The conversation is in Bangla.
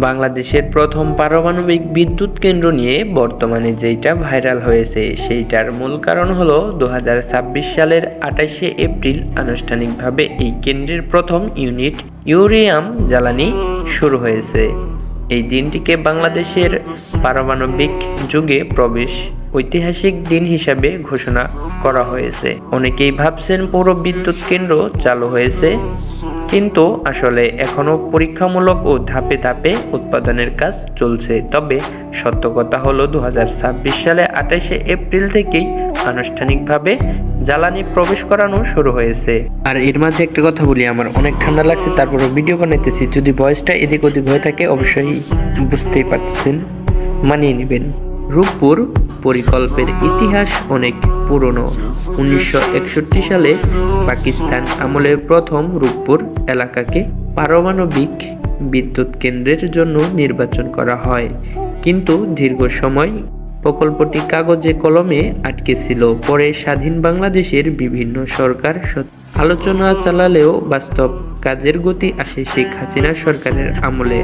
বাংলাদেশের প্রথম পারমাণবিক বিদ্যুৎ কেন্দ্র নিয়ে বর্তমানে যেটা ভাইরাল হয়েছে সেইটার মূল কারণ হলো 2026 সালের 28শে এপ্রিল আনুষ্ঠানিকভাবে এই কেন্দ্রের প্রথম ইউনিট ইউরেনিয়াম জ্বালানি শুরু হয়েছে। এই দিনটিকে বাংলাদেশের পারমাণবিক যুগে প্রবেশ ঐতিহাসিক দিন হিসাবে ঘোষণা করা হয়েছে। অনেকেই ভাবছেন পৌর বিদ্যুৎ কেন্দ্র চালু হয়েছে, কিন্তু আসলে এখনো পরীক্ষামূলক ও ধাপে ধাপে উৎপাদনের কাজ চলছে। তবে সত্য কথা হলো 2026 সালে 28শে এপ্রিল থেকেই আনুষ্ঠানিকভাবে জ্বালানি প্রবেশ করানো শুরু হয়েছে। আর এর মাঝে একটা কথা বলি, আমার অনেক ঠান্ডা লাগছে, তারপরে ভিডিও বানাইতেছি। যদি ভয়েসটা এদিক ওদিক হয়ে থাকে অবশ্যই বুঝতেই পারতেছেন, মানিয়ে নেবেন। রূপপুর পরিকল্পের ইতিহাস অনেক পুরনো। 1961 সালে পাকিস্তান আমলে প্রথম রূপপুর এলাকাকে পারমাণবিক বিদ্যুৎ কেন্দ্রের জন্য নির্বাচন করা হয়, কিন্তু দীর্ঘ সময় প্রকল্পটি কাগজে কলমে আটকে ছিল। পরে স্বাধীন বাংলাদেশের বিভিন্ন সরকার আলোচনা চালালেও বাস্তব কাজের গতি আসে শেখ হাসিনা সরকারের আমলে।